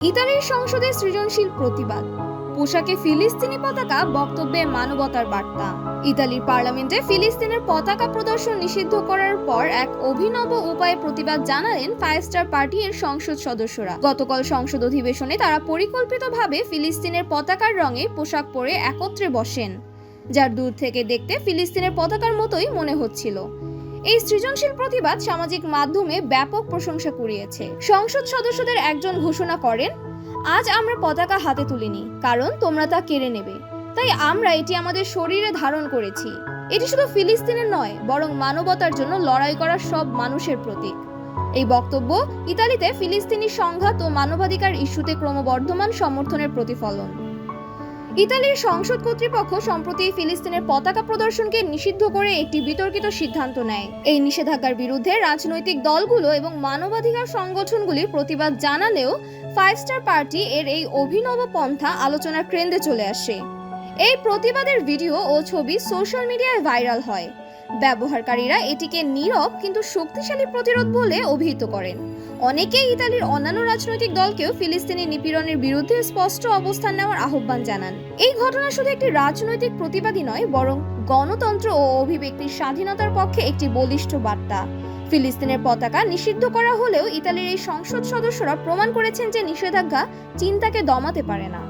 ইতালির সংসদে সৃজনশীল প্রতিবাদ, পোশাকে ফিলিস্তিনি পতাকা, বক্তব্যে মানবতার বার্তা। ইতালির পার্লামেন্টে ফিলিস্তিনের পতাকা প্রদর্শন নিষিদ্ধ করার পর এক অভিনব উপায়ে প্রতিবাদ জানালেন 5 স্টার পার্টি এর সংসদ সদস্যরা। গতকাল সংসদ অধিবেশনে তারা পরিকল্পিতভাবে ফিলিস্তিনের পতাকার রঙে পোশাক পরে একত্রে বসেন, যার দূর থেকে দেখতে ফিলিস্তিনের পতাকার মতোই মনে হচ্ছিল। এই সৃজনশীল প্রতিবাদ সামাজিক মাধ্যমে ব্যাপক প্রশংসা কুড়িয়েছে। সংসদ সদস্যদের একজন ঘোষণা করেন, আজ আমরা পতাকা হাতে তুলিনি কারণ তোমরা তা কেড়ে নেবে, তাই আমরা এটি আমাদের শরীরে ধারণ করেছি। এটি শুধু ফিলিস্তিনের নয়, বরং মানবতার জন্য লড়াই করা সব মানুষের প্রতীক। এই বক্তব্য ইতালিতে ফিলিস্তিনি সংঘাত ও মানবাধিকার ইস্যুতে ক্রমবর্ধমান সমর্থনের প্রতিফলন। ইতালির সংসদ কর্তৃপক্ষ সম্প্রতি ফিলিস্তিনের পতাকা প্রদর্শনকে নিষিদ্ধ করে একটি বিতর্কিত সিদ্ধান্ত নেয়। এই নিষেধাজ্ঞার বিরুদ্ধে রাজনৈতিক দলগুলো এবং মানবাধিকার সংগঠনগুলি প্রতিবাদ জানালেও 5 স্টার পার্টি এর এই অভিনব পন্থা আলোচনার কেন্দ্রে চলে আসে। এই প্রতিবাদের ভিডিও ও ছবি সোশ্যাল মিডিয়ায় ভাইরাল হয়। ব্যবহারকারীরা এটিকে নীরব কিন্তু শক্তিশালী প্রতিরোধ বলে অভিহিত করেন। অনেকেই ইতালির অন্যান্য রাজনৈতিক দলকেও ফিলিস্তিনি নিপীড়নের বিরুদ্ধে স্পষ্ট অবস্থান নেওয়ার আহ্বান জানান। এই ঘটনা শুধু একটি রাজনৈতিক প্রতিবাদই নয়, বরং গণতন্ত্র ও অভিব্যক্তির স্বাধীনতার পক্ষে একটি বলিষ্ঠ বার্তা। ফিলিস্তিনের পতাকা নিষিদ্ধ করা হলেও ইতালির এই সংসদ সদস্যরা প্রমাণ করেছেন যে নিষেধাজ্ঞা চিন্তাকে দমাতে পারে না।